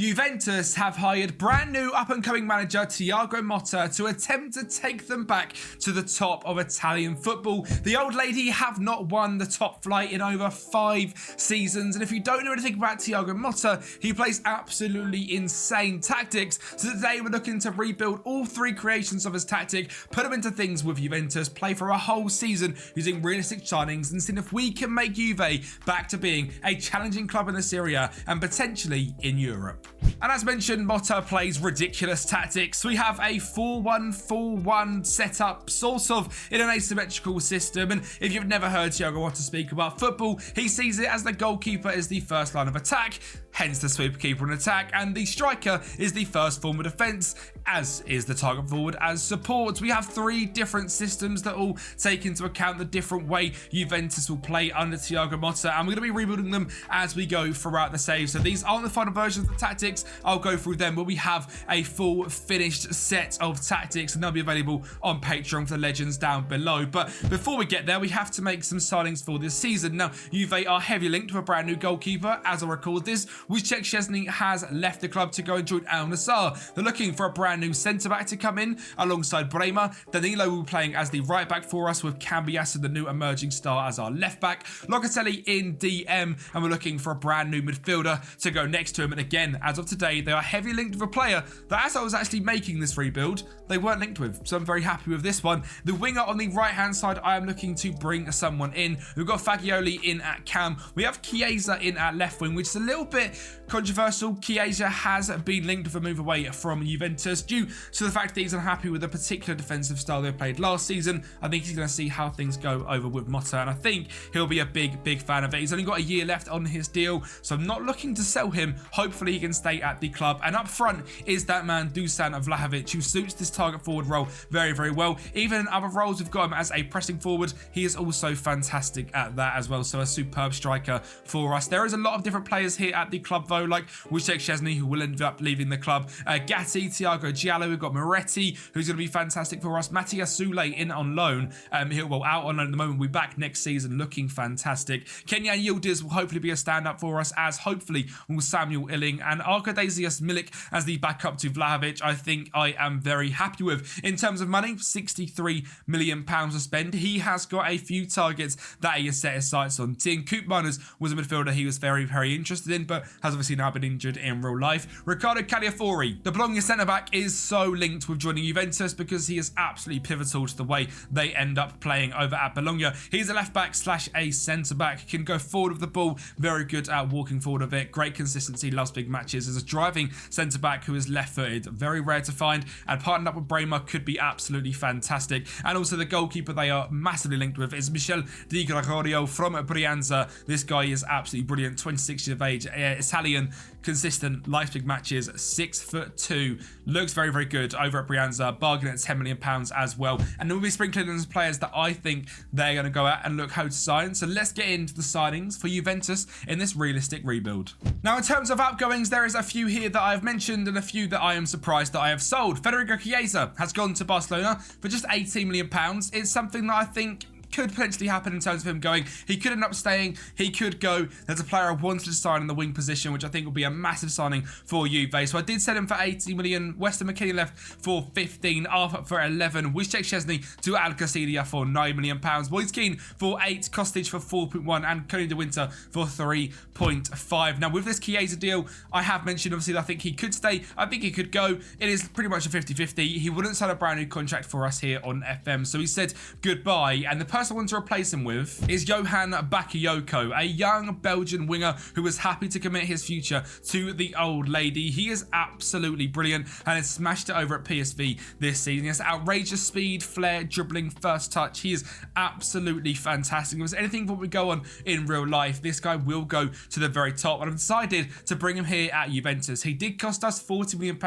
Juventus have hired brand new up-and-coming manager Thiago Motta to attempt to take them back to the top of Italian football. The old lady have not won the top flight in over 5 seasons, and if you don't know anything about Thiago Motta, he plays absolutely insane tactics. So today we're looking to rebuild all 3 creations of his tactic, put them into things with Juventus, play for a whole season using realistic signings, and see if we can make Juve back to being a challenging club in the Serie A and potentially in Europe. And as mentioned, Motta plays ridiculous tactics. We have a 4-1-4-1 setup, sort of in an asymmetrical system. And if you've never heard Thiago Motta speak about football, he sees it as the goalkeeper is the first line of attack, hence the sweeper keeper in attack, and the striker is the first form of defence, as is the target forward as support. We have 3 different systems that all take into account the different way Juventus will play under Thiago Motta, and we're going to be rebuilding them as we go throughout the save. So these aren't the final versions of the tactics. I'll go through them, but we have a full finished set of tactics, and they'll be available on Patreon for the legends down below. But before we get there, we have to make some signings for this season. Now, Juve are heavily linked to a brand new goalkeeper. As I record this, Wojciech Szczesny has left the club to go and join Al Nassr. They're looking for a brand new centre-back to come in alongside Bremer. Danilo will be playing as the right-back for us, with Kempi, the new emerging star, as our left-back. Locatelli in DM, and we're looking for a brand new midfielder to go next to him. And again, as of today, they are heavily linked with a player that, as I was actually making this rebuild, they weren't linked with. So I'm very happy with this one. The winger on the right-hand side, I am looking to bring someone in. We've got Fagioli in at cam. We have Chiesa in at left wing, which is a little bit controversial. Chiesa has been linked with a move away from Juventus due to the fact that he's unhappy with a particular defensive style they played last season. I think he's going to see how things go over with Motta, and I think he'll be a big fan of it. He's only got a year left on his deal, so I'm not looking to sell him. Hopefully he can stay at the club. And up front is that man Dusan Vlahovic, who suits this target forward role very well. Even in other roles, we've got him as a pressing forward. He is also fantastic at that as well, so a superb striker for us. There is a lot of different players here at the club though, like Wojciech Szczesny, who will end up leaving the club, Gatti, Thiago Giallo, we've got Moretti, who's going to be fantastic for us, Mattias Sule in on loan, he'll out on loan at the moment, we'll be back next season looking fantastic. Kenyan Yildiz will hopefully be a stand-up for us, as hopefully will Samuel Illing, and Arkadiusz Milik as the backup to Vlahovic. I think I am very happy with. In terms of money, £63 million to spend. He has got a few targets that he has set his sights on. Thiago Motta was a midfielder he was very interested in, but has obviously now been injured in real life. Riccardo Cagliafiori, the Bologna centre-back, is so linked with joining Juventus because he is absolutely pivotal to the way they end up playing over at Bologna. He's a left-back / a centre-back, can go forward with the ball, very good at walking forward of it, great consistency, loves big matches, is a driving centre-back who is left-footed, very rare to find, and partnered up with Bremer could be absolutely fantastic. And also the goalkeeper they are massively linked with is Michel Di Gregorio from Brianza. This guy is absolutely brilliant, 26 years of age, Italian, consistent, likes big matches, 6'2", looks very good over at Brianza, bargain at £10 million as well. And then we'll be sprinkling in some players that I think they're going to go out and look how to sign. So let's get into the signings for Juventus in this realistic rebuild. Now, in terms of outgoings, there is a few here that I've mentioned and a few that I am surprised that I have sold. Federico Chiesa has gone to Barcelona for just £18 million. It's something that I think could potentially happen in terms of him going. He could end up staying, he could go. There's a player I wanted to sign in the wing position, which I think will be a massive signing for Juve. So I did sell him for 80 million. Weston McKennie left for 15, Arthur for 11, Wojciech Szczesny to Al Qasidia for £9 million, Moise Kean for 8, Kostic for 4.1, and Coney de Winter for 3.5. Now, with this Chiesa deal, I have mentioned, obviously, I think he could stay. I think he could go. It is pretty much a 50-50. He wouldn't sign a brand new contract for us here on FM, so he said goodbye. And the person I want to replace him with is Johan Bakayoko, a young Belgian winger who is happy to commit his future to the old lady. He is absolutely brilliant and has smashed it over at PSV this season. He has outrageous speed, flair, dribbling, first touch. He is absolutely fantastic. If there's anything that we go on in real life, this guy will go to the very top, and I've decided to bring him here at Juventus. He did cost us £40 million,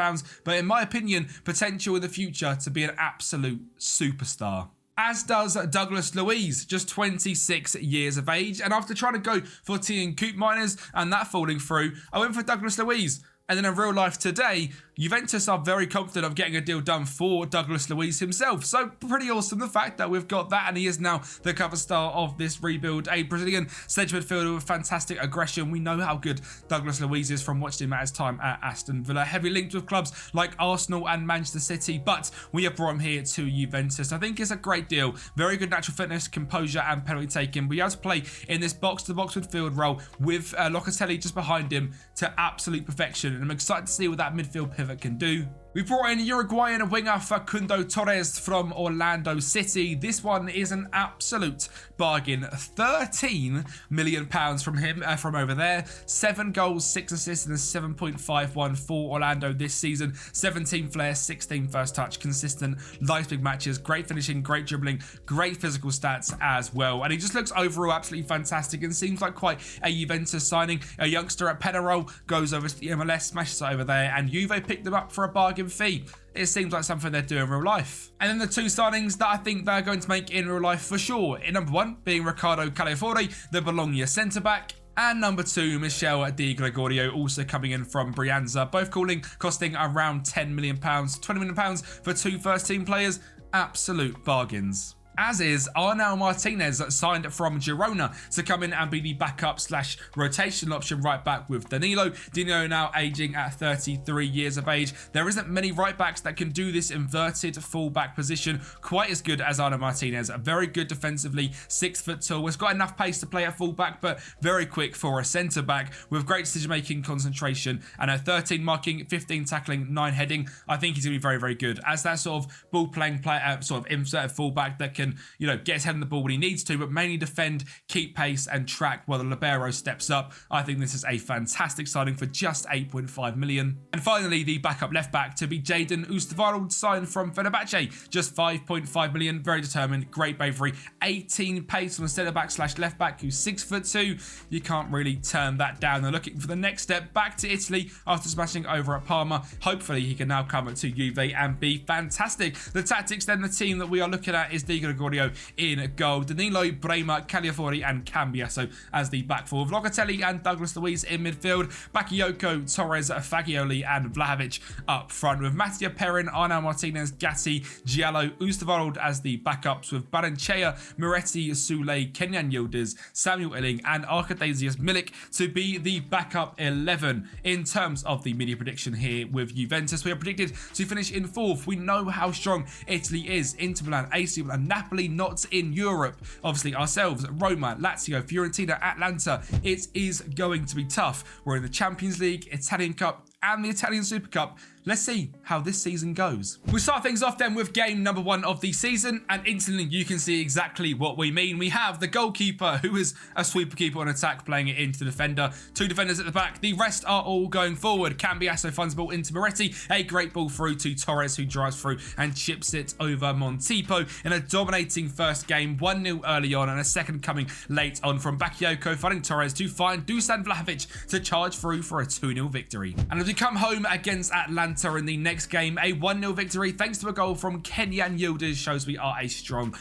but in my opinion, potential in the future to be an absolute superstar. As does Douglas Luiz, just 26 years of age. And after trying to go for Thiago Motta and that falling through, I went for Douglas Luiz. And then in real life today, Juventus are very confident of getting a deal done for Douglas Luiz himself. So pretty awesome the fact that we've got that, and he is now the cover star of this rebuild. A Brazilian centre midfielder with fantastic aggression. We know how good Douglas Luiz is from watching him at his time at Aston Villa. Heavily linked with clubs like Arsenal and Manchester City, but we have brought him here to Juventus. I think it's a great deal. Very good natural fitness, composure and penalty taking. We have to play in this box-to-box midfield role with Locatelli just behind him to absolute perfection. And I'm excited to see what that midfield pivot can do. We brought in Uruguayan winger Facundo Torres from Orlando City. This one is an absolute bargain. £13 million from him, from over there. 7 goals, 6 assists, and a 7.51 for Orlando this season. 17 flair, 16 first touch, consistent, likes big matches, great finishing, great dribbling, great physical stats as well. And he just looks overall absolutely fantastic and seems like quite a Juventus signing. A youngster at Penarol goes over to the MLS, smashes it over there, and Juve picked them up for a bargain fee. It seems like something they do in real life. And then the 2 signings that I think they're going to make in real life for sure. In number 1 being Riccardo Calafiori, the Bologna centre-back. And number 2, Michel Di Gregorio, also coming in from Brianza. Both costing around £10 million, £20 million for 2 first-team players. Absolute bargains. As is Arnau Martinez, signed from Girona to come in and be the backup / rotation option right back with Danilo. Danilo now aging at 33 years of age. There isn't many right backs that can do this inverted full-back position quite as good as Arnau Martinez. Very good defensively, 6 foot tall. He's got enough pace to play at full-back, but very quick for a centre-back with great decision-making, concentration, and a 13 marking, 15 tackling, 9 heading. I think he's going to be very, very good as that sort of ball-playing player, sort of inserted full-back that can, get his head on the ball when he needs to, but mainly defend, keep pace, and track while the libero steps up. I think this is a fantastic signing for just 8.5 million. And finally, the backup left back to be Jadon Oosterwolde, signed from Fenerbahce, just 5.5 million. Very determined, great bravery, 18 pace on the centre back / left back, who's 6'2". You can't really turn that down. They're looking for the next step back to Italy after smashing over at Parma. Hopefully, he can now come to Juve and be fantastic. The tactics, then, the team that we are looking at is Di Gregorio in goal, Danilo, Bremer, Calafiori and Cambiasso as the back four, Locatelli and Douglas Luiz in midfield, Bakayoko, Torres, Fagioli and Vlahovic up front, with Mattia Perin, Arnau Martinez, Gatti, Giallo, Oosterwolde as the backups, with Baranchea, Moretti, Soule, Kenyan Yildiz, Samuel Illing and Arkadasius Milik to be the backup 11. In terms of the media prediction here with Juventus, we are predicted to finish in 4th. We know how strong Italy is. Inter Milan, AC Milan, Napoli not in Europe. Obviously ourselves, Roma, Lazio, Fiorentina, Atlanta. It is going to be tough. We're in the Champions League, Italian Cup and the Italian Super Cup. Let's see how this season goes. We start things off then with game number 1 of the season, and instantly you can see exactly what we mean. We have the goalkeeper, who is a sweeper keeper on attack, playing it into the defender. 2 defenders at the back. The rest are all going forward. Cambiasso finds the ball into Moretti. A great ball through to Torres, who drives through and chips it over Montipo in a dominating first game. 1-0 early on and a second coming late on from Bakayoko, finding Torres to find Dusan Vlahovic to charge through for a 2-0 victory. And as we come home against Atlanta in the next game, a 1-0 victory thanks to a goal from Kenyan Yildiz shows we are a strong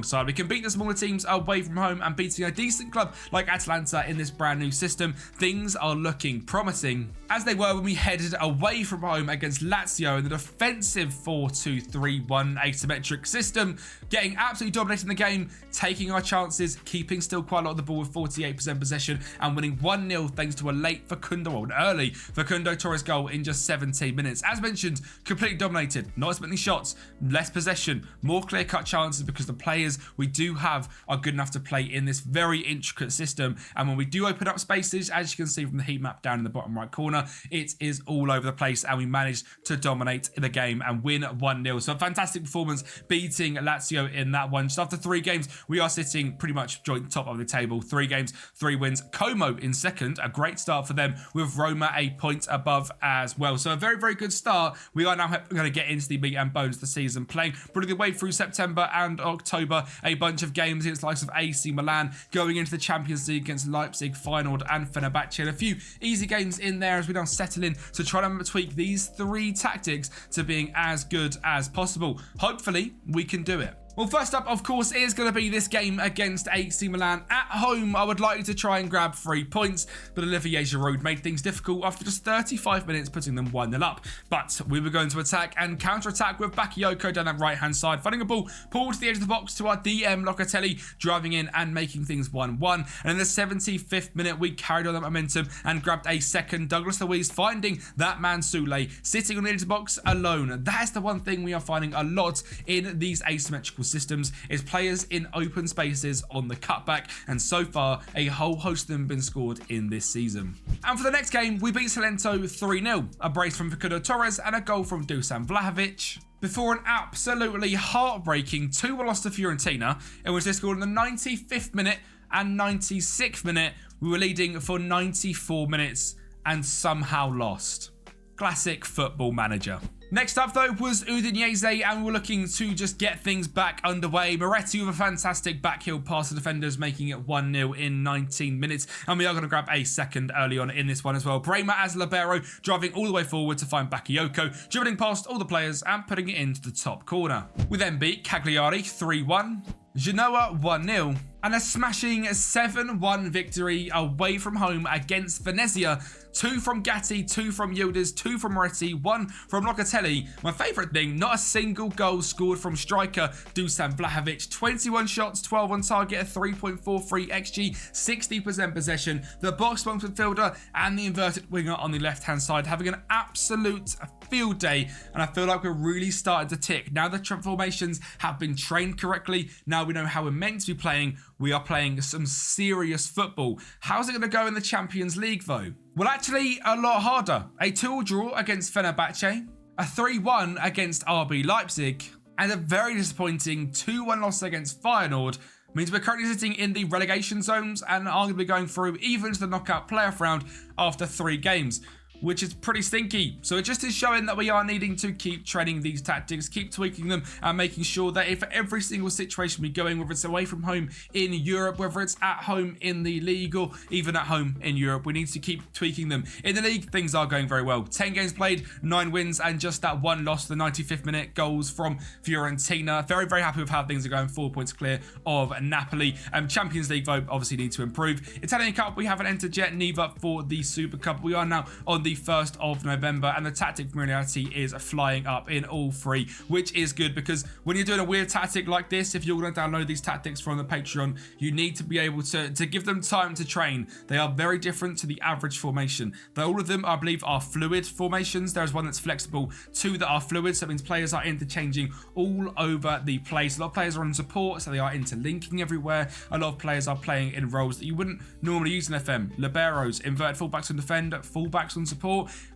side. We can beat the smaller teams away from home, and beating a decent club like Atlanta in this brand new system, things are looking promising, as they were when we headed away from home against Lazio in the defensive 4-2-3-1 asymmetric system, getting absolutely dominating the game, taking our chances, keeping still quite a lot of the ball with 48% possession, and winning 1-0 thanks to a late Facundo, or an early Facundo Torres goal in just 17 minutes. As mentioned, completely dominated, not as many shots, less possession, more clear-cut chances, because the players we do have are good enough to play in this very intricate system. And when we do open up spaces, as you can see from the heat map down in the bottom right corner, it is all over the place, and we managed to dominate the game and win 1-0. So a fantastic performance, beating Lazio in that one. Just after 3 games, we are sitting pretty much joint top of the table. 3 games, 3 wins. Como in second, a great start for them, with Roma a point above as well. So a very, very good start. We are now going to get into the meat and bones of the season, playing pretty good way through September and October. A bunch of games against the likes of AC Milan, going into the Champions League against Leipzig, Feyenoord and Fenerbahce, and a few easy games in there as we now settle in to try to tweak these 3 tactics to being as good as possible. Hopefully we can do it. Well, first up, of course, is going to be this game against AC Milan. At home, I would like you to try and grab 3 points, but Olivier Giroud made things difficult after just 35 minutes, putting them 1-0 up. But we were going to attack and counter-attack with Bakayoko down that right-hand side, finding a ball pulled to the edge of the box to our DM, Locatelli, driving in and making things 1-1. And in the 75th minute, we carried on that momentum and grabbed a second. Douglas Luiz finding that man Soulé sitting on the edge of the box alone. That is the one thing we are finding a lot in these asymmetrical systems, is players in open spaces on the cutback, and so far a whole host of them have been scored in this season. And for the next game, we beat Salento 3-0, a brace from Facundo Torres and a goal from Dusan Vlahovic, before an absolutely heartbreaking 2-1 loss to Fiorentina, in which they scored in the 95th minute and 96th minute. We were leading for 94 minutes and somehow lost. Classic Football Manager. Next up, though, was Udinese, and we're looking to just get things back underway. Moretti with a fantastic backheel pass to defenders, making it 1-0 in 19 minutes. And we are going to grab a second early on in this one as well. Bremer as libero, driving all the way forward to find Bakayoko, dribbling past all the players and putting it into the top corner. We then beat Cagliari 3-1. Genoa 1-0, and a smashing 7-1 victory away from home against Venezia. 2 from Gatti, 2 from Yildiz, 2 from Moretti, 1 from Locatelli. My favourite thing, not a single goal scored from striker Dusan Vlahovic. 21 shots, 12 on target, a 3.43 XG, 60% possession. The box-box midfielder and the inverted winger on the left-hand side having an absolute field day, and I feel like we're really starting to tick. Now the formations have been trained correctly, now we know how we're meant to be playing, we are playing some serious football. How's it going to go in the Champions League though? Well, actually a lot harder. A 2-2 draw against Fenerbahce, a 3-1 against RB Leipzig, and a very disappointing 2-1 loss against Feyenoord means we're currently sitting in the relegation zones and arguably going through even to the knockout playoff round after 3 games, which is pretty stinky. So it just is showing that we are needing to keep training these tactics, keep tweaking them, and making sure that if every single situation we go in, whether it's away from home in Europe, whether it's at home in the league, or even at home in Europe, we need to keep tweaking them. In the league, things are going very well. 10 games played, 9 wins, and just that 1 loss, the 95th minute goals from Fiorentina. Very, very happy with how things are going. 4 points clear of Napoli. Champions League, though, obviously need to improve. Italian Cup, we haven't entered yet, neither for the Super Cup. We are now on the 1st of November, and the tactic familiarity is flying up in all 3, which is good, because when you're doing a weird tactic like this, if you're going to download these tactics from the Patreon, you need to be able to give them time to train. They are very different to the average formation. Though all of them, I believe, are fluid formations. There's one that's flexible, 2 that are fluid, so that means players are interchanging all over the place. A lot of players are on support, so they are interlinking everywhere. A lot of players are playing in roles that you wouldn't normally use in FM. Liberos, inverted fullbacks on defend, fullbacks on support.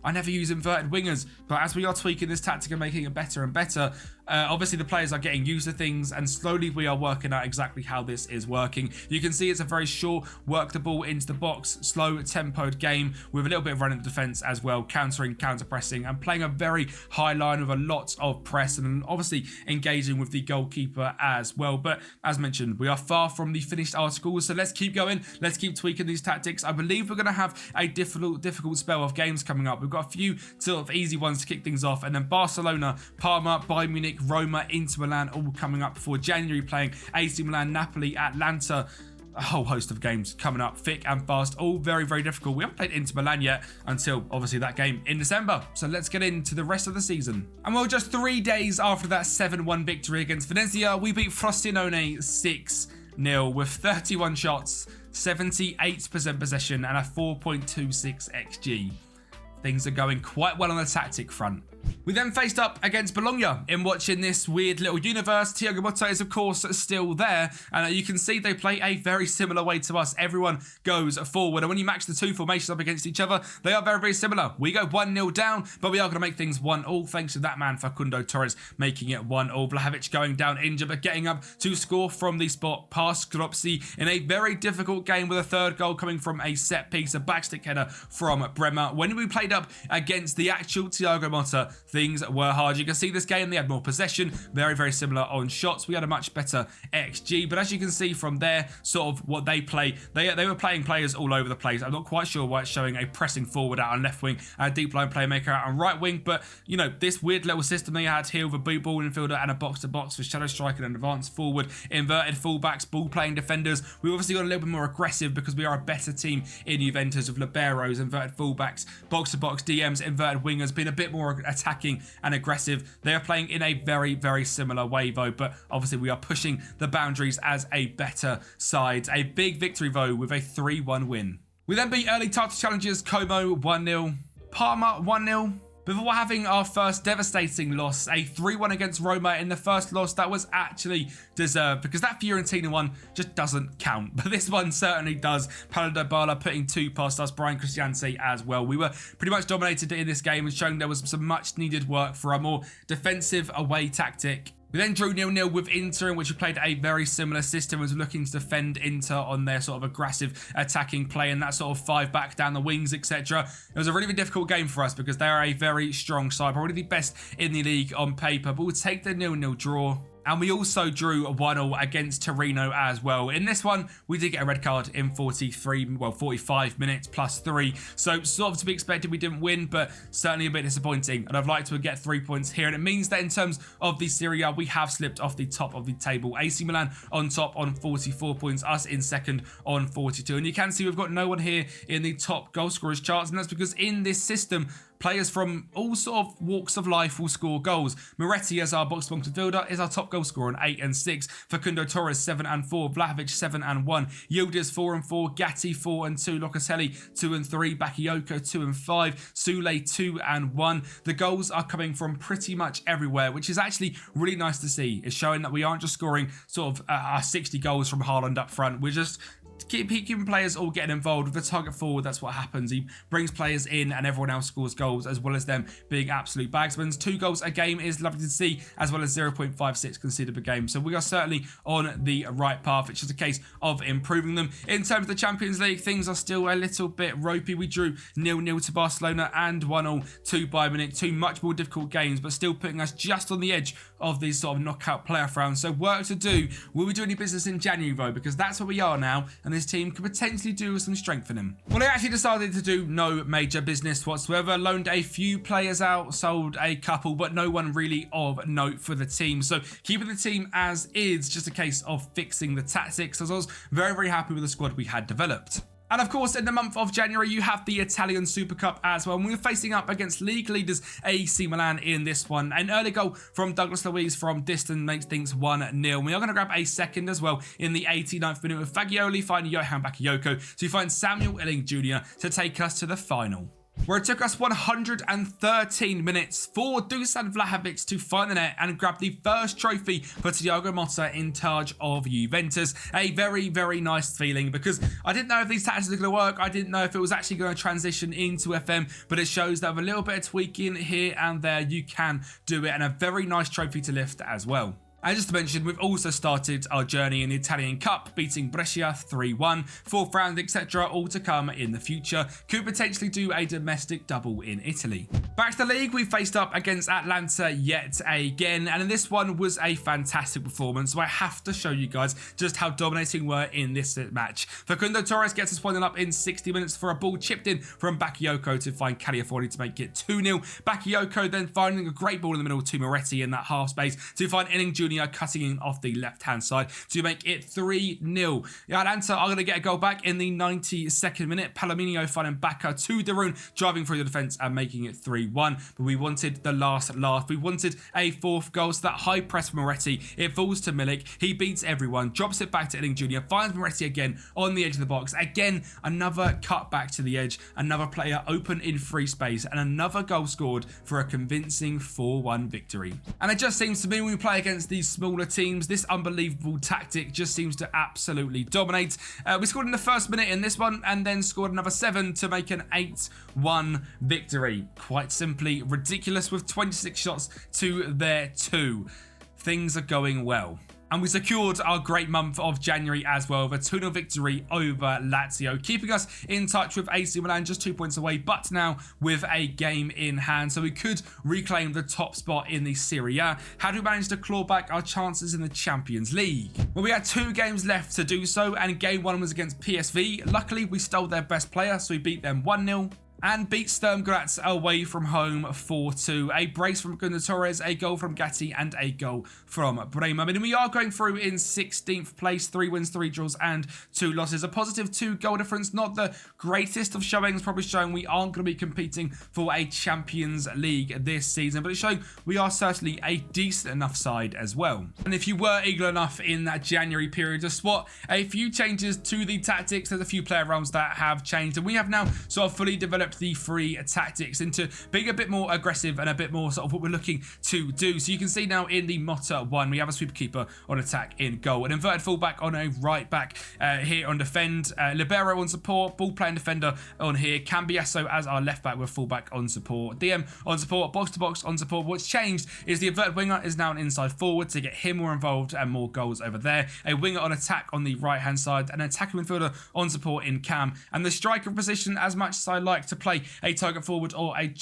I never use inverted wingers, but as we are tweaking this tactic and making it better and better, obviously the players are getting used to things, and slowly we are working out exactly how this is working. You can see it's a very short, work the ball into the box, slow tempoed game with a little bit of running defense as well, countering, counter-pressing, and playing a very high line with a lot of press, and obviously engaging with the goalkeeper as well. But as mentioned, we are far from the finished articles, so let's keep going. Let's keep tweaking these tactics. I believe we're going to have a difficult spell of games coming up. We've got a few sort of easy ones to kick things off, and then Barcelona, Parma, Bayern Munich, Roma, Inter Milan, all coming up before January, playing AC Milan, Napoli, Atlanta. A whole host of games coming up thick and fast, all very, very difficult. We haven't played Inter Milan yet until obviously that game in December. So let's get into the rest of the season. And well, just 3 days after that 7-1 victory against Venezia, we beat Frosinone 6-0 with 31 shots, 78% possession, and a 4.26 XG. Things are going quite well on the tactic front. We then faced up against Bologna in watching this weird little universe. Thiago Motta is, of course, still there. And you can see they play a very similar way to us. Everyone goes forward. And when you match the 2 formations up against each other, they are very, very similar. We go 1-0 down, but we are going to make things 1-1 thanks to that man, Facundo Torres, making it 1-1. Vlahovic going down injured, but getting up to score from the spot past Skropsi in a very difficult game with a 3rd goal coming from a set piece, a backstick header from Bremer. When we played up against the actual Thiago Motta, things were hard. You can see this game, they had more possession, very similar on shots. We had a much better XG, but as you can see from there, sort of what they play, they were playing players all over the place. I'm not quite sure why it's showing a pressing forward out on left wing, a deep line playmaker out on right wing, but you know, this weird little system they had here with a boot ball infielder and a box-to-box for shadow striker and advanced forward, inverted fullbacks, ball-playing defenders. We've obviously got a little bit more aggressive because we are a better team in Juventus with liberos, inverted fullbacks, box-to-box DMs, inverted wingers, being a bit more attacking and aggressive. They are playing in a very similar way though, but obviously we are pushing the boundaries as a better side. A big victory though with a 3-1 win. We then beat early title challengers Como 1-0, Parma 1-0, before having our first devastating loss, a 3-1 against Roma in the first loss that was actually deserved because that Fiorentina one just doesn't count. But this one certainly does. Paulo Dybala putting 2 past us, Brian Cristiante as well. We were pretty much dominated in this game and showing there was some much needed work for our more defensive away tactic. We then drew 0-0 with Inter, in which we played a very similar system as looking to defend Inter on their sort of aggressive attacking play and that sort of 5 back down the wings, etc. It was a really difficult game for us because they are a very strong side, probably the best in the league on paper, but we'll take the 0-0 draw. And we also drew a 1-0 against Torino as well. In this one, we did get a red card in 45 minutes plus 3. So sort of to be expected, we didn't win, but certainly a bit disappointing. And I'd like to get 3 points here. And it means that in terms of the Serie A, we have slipped off the top of the table. AC Milan on top on 44 points, us in second on 42. And you can see we've got no one here in the top goal scorers charts. And that's because in this system, players from all sort of walks of life will score goals. Moretti as our box-to-box midfielder is our top goal scorer on 8 and 6. Facundo Torres 7 and 4. Vlahovic 7 and 1. Yildiz 4 and 4. Gatti 4 and 2. Locatelli 2 and 3. Bakayoko 2 and 5. Sule 2 and 1. The goals are coming from pretty much everywhere, which is actually really nice to see. It's showing that we aren't just scoring sort of our 60 goals from Haaland up front. We're just keeping players all getting involved with the target forward. That's what happens. He brings players in and everyone else scores goals, as well as them being absolute bagsmans. 2 goals a game is lovely to see, as well as 0.56 conceded per game. So we are certainly on the right path. It's just a case of improving them. In terms of the Champions League, things are still a little bit ropey. We drew 0-0 to Barcelona and 1-0 to Bayern Munich. 2 much more difficult games, but still putting us just on the edge of these sort of knockout playoff rounds. So work to do. Will we do any business in January though? Because that's where we are now, and this team could potentially do with some strengthening. Well, I actually decided to do no major business whatsoever. Loaned a few players out, sold a couple, but no one really of note for the team. So keeping the team as is, just a case of fixing the tactics, as I was very happy with the squad we had developed. And of course, in the month of January, you have the Italian Super Cup as well. And we're facing up against league leaders AC Milan in this one. An early goal from Douglas Luiz from distance makes things 1-0. We are going to grab a second as well in the 89th minute with Fagioli finding Johan Bakayoko. So you find Samuel Illing Jr. to take us to the final, where it took us 113 minutes for Dusan Vlahovic to find the net and grab the first trophy for Thiago Motta in charge of Juventus. A very nice feeling, because I didn't know if these tactics were going to work. I didn't know if it was actually going to transition into FM, but it shows that with a little bit of tweaking here and there, you can do it, and a very nice trophy to lift as well. And just to mention, we've also started our journey in the Italian Cup, beating Brescia 3-1, 4th round, etc. all to come in the future. Could potentially do a domestic double in Italy. Back to the league, we faced up against Atlanta yet again, and in this one was a fantastic performance, so I have to show you guys just how dominating we were in this match. Facundo Torres gets us 1-0 up in 60 minutes for a ball chipped in from Bakayoko to find Caliafori to make it 2-0. Bakayoko then finding a great ball in the middle to Moretti in that half space to find Illing Jr. cutting in off the left-hand side to make it 3-0. Atlanta are going to get a goal back in the 92nd minute. Palomino finding Bacca to Darun, driving through the defence and making it 3-1. But we wanted the last laugh. We wanted a 4th goal, so that high press from Moretti. It falls to Milik. He beats everyone, drops it back to Illing Jr., finds Moretti again on the edge of the box. Again, another cut back to the edge, another player open in free space, and another goal scored for a convincing 4-1 victory. And it just seems to me when we play against these smaller teams, this unbelievable tactic just seems to absolutely dominate. We scored in the first minute in this one and then scored another 7 to make an 8-1 victory. Quite simply ridiculous, with 26 shots to their 2. Things are going well. And we secured our great month of January as well with a 2-0 victory over Lazio, keeping us in touch with AC Milan, just 2 points away, but now with a game in hand. So we could reclaim the top spot in the Serie A. How do we manage to claw back our chances in the Champions League? Well, we had 2 games left to do so, and game 1 was against PSV. Luckily, we stole their best player, so we beat them 1-0. And beat Sturm Graz away from home 4-2. A brace from Gunnar Torres, a goal from Gatti, and a goal from Bremer. I mean, we are going through in 16th place, 3 wins, 3 draws, and 2 losses. A positive 2 goal difference, not the greatest of showings, probably showing we aren't going to be competing for a Champions League this season, but it's showing we are certainly a decent enough side as well. And if you were eager enough in that January period to spot a few changes to the tactics, there's a few player rounds that have changed, and we have now sort of fully developed the 3 tactics into being a bit more aggressive and a bit more sort of what we're looking to do. So you can see now in the Motta one, we have a sweeper keeper on attack in goal, an inverted fullback on a right back here on defend, libero on support, ball playing defender on here, Cambiasso as our left back with fullback on support, DM on support, box to box on support. What's changed is the inverted winger is now an inside forward to get him more involved and more goals over there, a winger on attack on the right hand side, and an attacking midfielder on support in Cam, and the striker position, as much as I like to play a target forward or a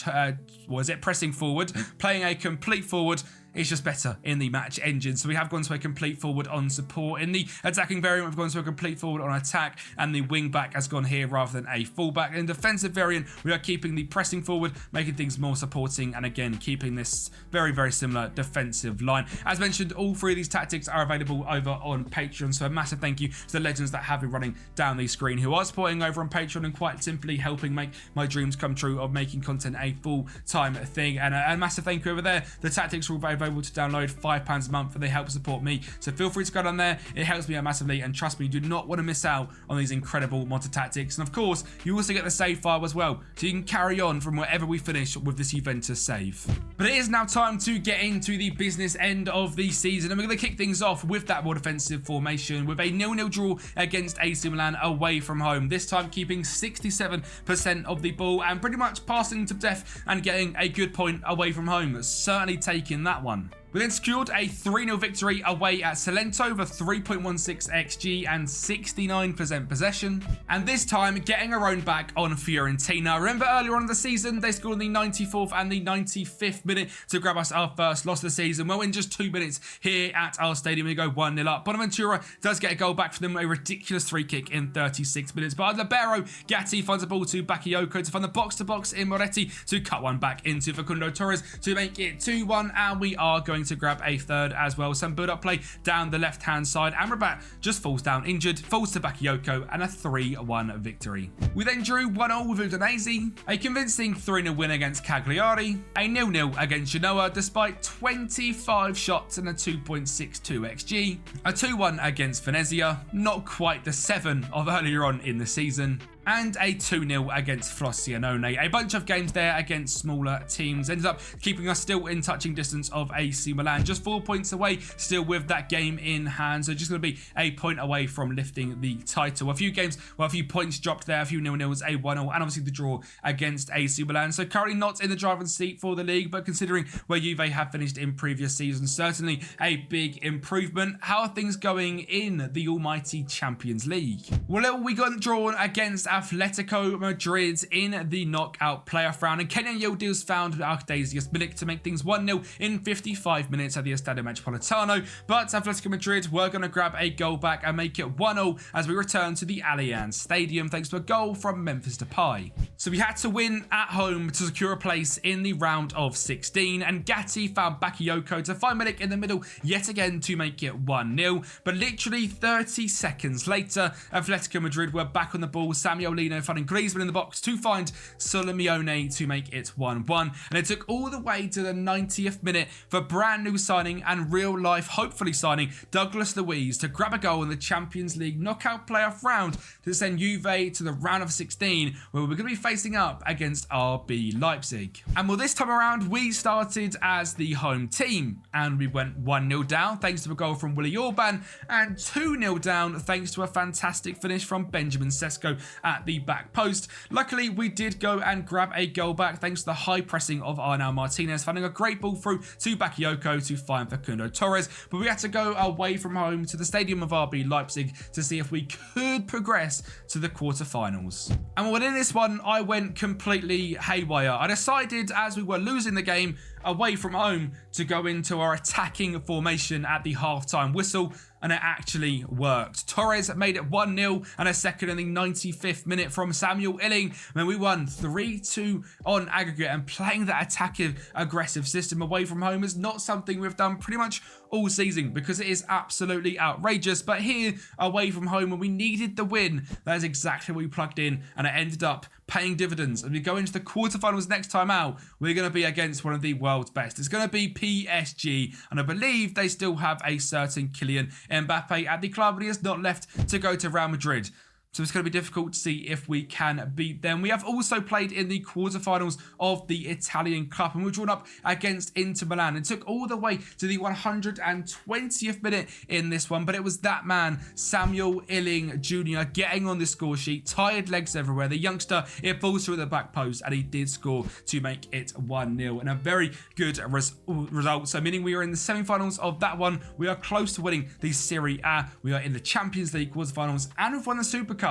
pressing forward, playing a complete forward is just better in the match engine. So we have gone to a complete forward on support. In the attacking variant, we've gone to a complete forward on attack, and the wing back has gone here rather than a fullback. In defensive variant, we are keeping the pressing forward, making things more supporting, and again, keeping this very, very similar defensive line. As mentioned, all 3 of these tactics are available over on Patreon, so a massive thank you to the legends that have been running down the screen, who are supporting over on Patreon and quite simply helping make my dreams come true of making content a full-time thing. And a massive thank you over there. The tactics are available to download, £5 a month, and they help support me, so feel free to go down there. It helps me out massively, and trust me, you do not want to miss out on these incredible Motta tactics. And of course, you also get the save file as well, so you can carry on from wherever we finish with this Juventus save. But it is now time to get into the business end of the season, and we're going to kick things off with that more defensive formation with a 0-0 draw against AC Milan away from home, this time keeping 67% of the ball and pretty much passing to death and getting a good point away from home. Certainly taking that one. We then secured a 3-0 victory away at Salento for 3.16 XG and 69% possession. And this time, getting our own back on Fiorentina. Remember earlier on in the season, they scored in the 94th and the 95th minute to grab us our first loss of the season. Well, in just 2 minutes here at our stadium, we go 1-0 up. Bonaventura does get a goal back for them, a ridiculous free kick in 36 minutes. But libero, Gatti finds the ball to Bakayoko to find the box-to-box in Moretti to cut one back into Facundo Torres to make it 2-1. And we are going to grab a third as well. Some build-up play down the left-hand side. Amrabat just falls down injured, falls to Bakayoko, and a 3-1 victory. We then drew 1-0 with Udinese, a convincing 3-0 win against Cagliari, a 0-0 against Genoa despite 25 shots and a 2.62 XG, a 2-1 against Venezia, not quite the 7 of earlier on in the season, and a 2-0 against Frosinone. A bunch of games there against smaller teams ended up keeping us still in touching distance of AC Milan, just 4 points away still with that game in hand, so just going to be a point away from lifting the title. A few games, well, a few points dropped there, a few 0-0s, a 1-0, and obviously the draw against AC Milan. So currently not in the driving seat for the league, but considering where Juve have finished in previous seasons, certainly a big improvement. How are things going in the almighty Champions League? Well, we got drawn against Atletico Madrid in the knockout playoff round, and Kenyan Yildiz found Archdasius Milik to make things 1-0 in 55 minutes at the Estadio Metropolitano, but Atletico Madrid were going to grab a goal back and make it 1-0 as we return to the Allianz Stadium thanks to a goal from Memphis Depay. So we had to win at home to secure a place in the round of 16, and Gatti found Bakayoko to find Milik in the middle yet again to make it 1-0, but literally 30 seconds later, Atletico Madrid were back on the ball. Samuel Lino finding Griezmann in the box to find Solomione to make it 1-1, and it took all the way to the 90th minute for brand new signing and real life hopefully signing Douglas Luiz to grab a goal in the Champions League knockout playoff round to send Juve to the round of 16, where we're going to be facing up against RB Leipzig. And well, this time around we started as the home team and we went 1-0 down thanks to a goal from Willy Orban and 2-0 down thanks to a fantastic finish from Benjamin Sesko at at the back post. Luckily, we did go and grab a goal back thanks to the high pressing of Arnau Martinez, finding a great ball through to Bakayoko to find Facundo Torres. But we had to go away from home to the stadium of RB Leipzig to see if we could progress to the quarterfinals. And within this one, I went completely haywire. I decided, as we were losing the game away from home, to go into our attacking formation at the halftime whistle, and it actually worked. Torres made it 1-0 and a second in the 95th minute from Samuel Illing, and we won 3-2 on aggregate. And playing that attacking, aggressive system away from home is not something we've done pretty much all season, because it is absolutely outrageous. But here, away from home, when we needed the win, that is exactly what we plugged in, and it ended up paying dividends. As we go into the quarterfinals next time out, we're going to be against one of the world's best. It's going to be PSG, and I believe they still have a certain Kylian Mbappe at the club, but he has not left to go to Real Madrid. So it's going to be difficult to see if we can beat them. We have also played in the quarterfinals of the Italian Cup, and we were drawn up against Inter Milan. It took all the way to the 120th minute in this one, but it was that man, Samuel Illing Jr., getting on the score sheet, tired legs everywhere. The youngster, it falls through the back post, and he did score to make it 1-0, and a very good result. So meaning we are in the semi-finals of that one. We are close to winning the Serie A. We are in the Champions League quarterfinals, and we've won the Super Cup.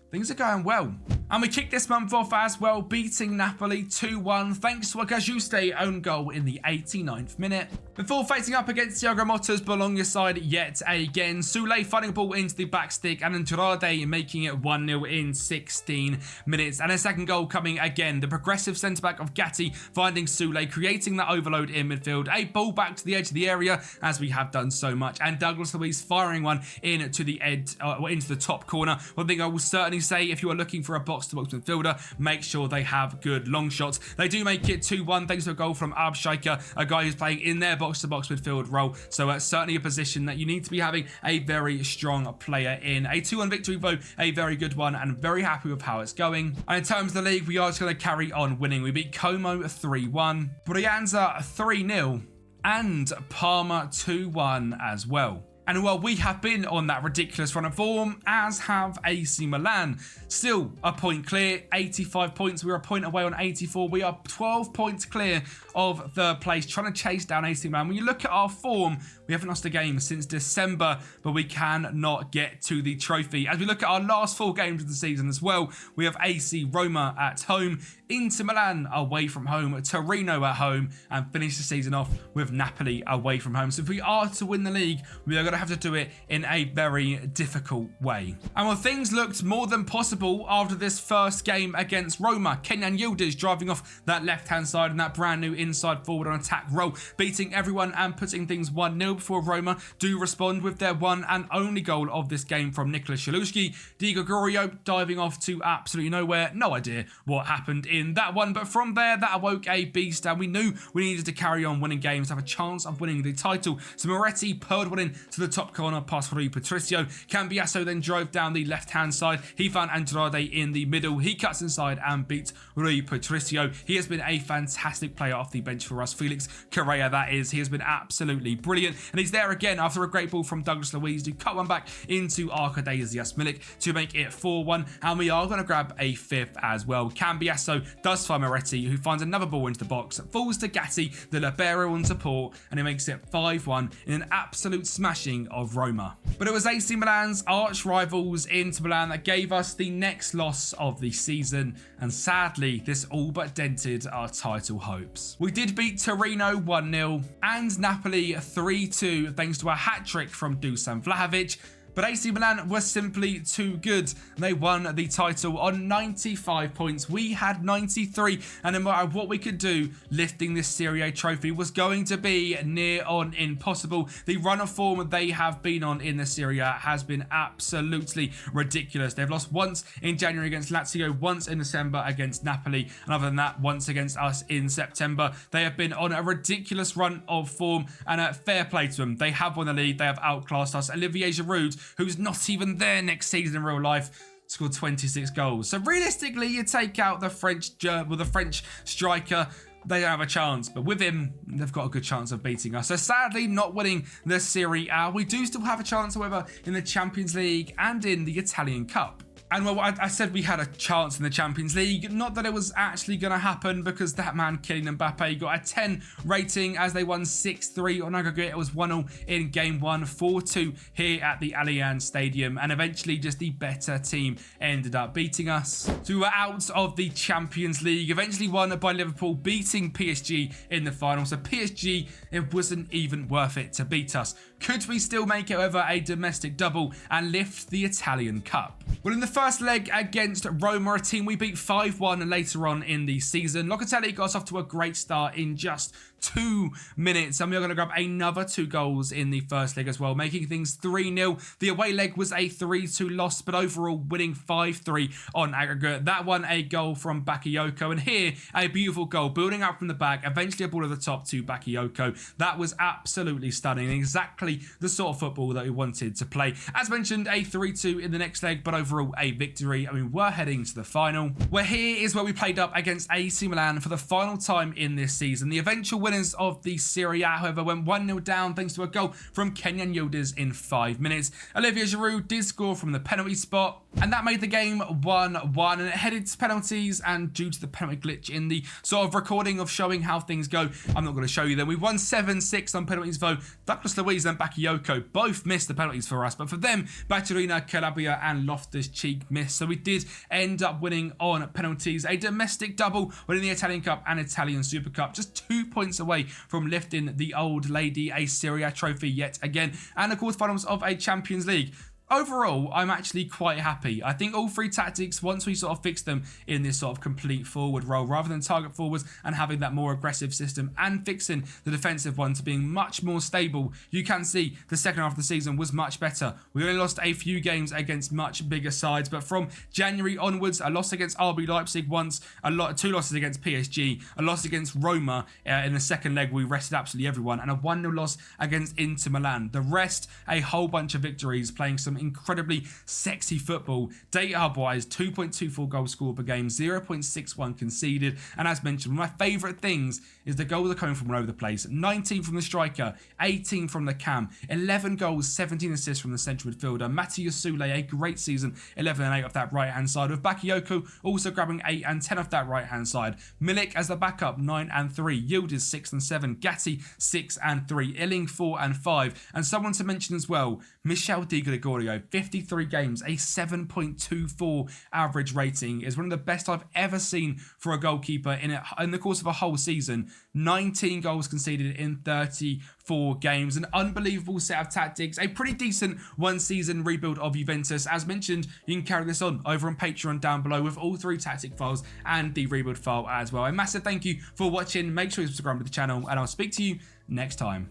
Things are going well. And we kicked this month off as well, beating Napoli 2-1 thanks to a Gajuste own goal in the 89th minute. Before facing up against Thiago Motta's Bologna side yet again, Soulé finding a ball into the back stick and Andrade making it 1-0 in 16 minutes. And a second goal coming again, the progressive centre-back of Gatti finding Soulé, creating that overload in midfield. A ball back to the edge of the area, as we have done so much. And Douglas Luiz firing one into the edge, into the top corner. One thing I will certainly say, if you are looking for a box-to-box midfielder, make sure they have good long shots. They do make it 2-1 thanks to a goal from Abshaiker, a guy who's playing in their box-to-box midfield role. So it's certainly a position that you need to be having a very strong player in. A 2-1 victory, though, a very good one, and very happy with how it's going. And in terms of the league, we are just going to carry on winning. We beat Como 3-1, Brianza 3-0, and Parma 2-1 as well. And while we have been on that ridiculous run of form, as have AC Milan, still a point clear, 85 points. We're a point away on 84. We are 12 points clear of third place, trying to chase down AC Milan. When you look at our form, we haven't lost a game since December, but we cannot get to the trophy. As we look at our last 4 games of the season as well, we have AC Roma at home, Inter Milan away from home, Torino at home, and finish the season off with Napoli away from home. So if we are to win the league, we are going to have to do it in a very difficult way. And while things looked more than possible after this first game against Roma, Kenyan Yildiz driving off that left-hand side and that brand new inside forward on attack role, beating everyone and putting things 1-0 before Roma do respond with their one and only goal of this game from Nikola Shalushki. Di Gregorio diving off to absolutely nowhere. No idea what happened in that one, but from there, that awoke a beast, and we knew we needed to carry on winning games to have a chance of winning the title. So Moretti purred one in to the top corner past Rui Patricio. Cambiasso then drove down the left-hand side. He found Andrade in the middle. He cuts inside and beats Rui Patricio. He has been a fantastic player off the bench for us. Felix Correa, that is. He has been absolutely brilliant. And he's there again after a great ball from Douglas Luiz to cut one back into Arkadiusz Milik to make it 4-1. And we are going to grab a 5th as well. Cambiasso does find Moretti, who finds another ball into the box, falls to Gatti, the libero on support, and he makes it 5-1 in an absolute smashing of Roma. But it was AC Milan's arch rivals Inter Milan that gave us the next loss of the season, and sadly this all but dented our title hopes. We did beat Torino 1-0 and Napoli 3-2 thanks to a hat-trick from Dusan Vlahovic. But AC Milan were simply too good. They won the title on 95 points. We had 93, and no matter what we could do, lifting this Serie A trophy was going to be near on impossible. The run of form they have been on in the Serie A has been absolutely ridiculous. They've lost once in January against Lazio, once in December against Napoli, and other than that, once against us in September. They have been on a ridiculous run of form, and fair play to them. They have won the league. They have outclassed us. Olivier Giroud, who's not even there next season in real life, scored 26 goals. So realistically, you take out the French striker, they don't have a chance. But with him, they've got a good chance of beating us. So sadly, not winning the Serie A. We do still have a chance, however, in the Champions League and in the Italian Cup. And well, I said we had a chance in the Champions League. Not that it was actually going to happen, because that man Kylian Mbappe got a 10 rating as they won 6-3 on aggregate. It was 1-0 in game 1, 4-2 here at the Allianz Stadium, and eventually just the better team ended up beating us. So we were out of the Champions League, eventually won by Liverpool, beating PSG in the final. So PSG, it wasn't even worth it to beat us. Could we still make it over a domestic double and lift the Italian Cup? Well, in the first leg against Roma, a team we beat 5-1 later on in the season, Locatelli got us off to a great start in just 2 minutes, and we are going to grab another 2 goals in the first leg as well, making things 3-0. The away leg was a 3-2 loss, but overall winning 5-3 on aggregate. That one a goal from Bakayoko, and here a beautiful goal, building up from the back, eventually a ball at the top to Bakayoko. That was absolutely stunning, exactly the sort of football that we wanted to play. As mentioned, a 3-2 in the next leg, but overall a victory. I mean, we're heading to the final, where here is where we played up against AC Milan for the final time in this season. The eventual winners of the Serie A, however, went 1-0 down thanks to a goal from Kenyan Yildiz in 5 minutes. Olivier Giroud did score from the penalty spot, and that made the game 1-1, and it headed to penalties, and due to the penalty glitch in the sort of recording of showing how things go, I'm not going to show you them. We won 7-6 on penalties though. Douglas Luiz and Bakayoko both missed the penalties for us, but for them, Baturina, Calabria and Loftus-Cheek missed, so we did end up winning on penalties. A domestic double winning the Italian Cup and Italian Super Cup, just 2 points away from lifting the old lady a Serie A trophy yet again, and the quarterfinals of a Champions League. Overall, I'm actually quite happy. I think all 3 tactics, once we sort of fix them in this sort of complete forward role, rather than target forwards and having that more aggressive system, and fixing the defensive one to being much more stable, you can see the second half of the season was much better. We only lost a few games against much bigger sides, but from January onwards, a loss against RB Leipzig once, 2 losses against PSG, a loss against Roma in the second leg, we rested absolutely everyone, and a 1-0 loss against Inter Milan. The rest, a whole bunch of victories, playing some incredibly sexy football. Data hub wise, 2.24 goals scored per game, 0.61 conceded, and as mentioned, one of my favourite things is the goals are coming from all over the place. 19 from the striker, 18 from the cam, 11 goals, 17 assists from the central midfielder. Matthias Soulé, a great season, 11 and 8 off that right hand side, with Bakayoko also grabbing 8 and 10 off that right hand side. Milik as the backup, 9 and 3, Yildiz 6 and 7, Gatti 6 and 3, Illing 4 and 5, and someone to mention as well, Michel Di Gregorio, 53 games, a 7.24 average rating, is one of the best I've ever seen for a goalkeeper in the course of a whole season. 19 goals conceded in 34 games, an unbelievable set of tactics, a pretty decent 1-season rebuild of Juventus. As mentioned, you can carry this on over on Patreon down below with all 3 tactic files and the rebuild file as well. A massive thank you for watching. Make sure you subscribe to the channel, and I'll speak to you next time.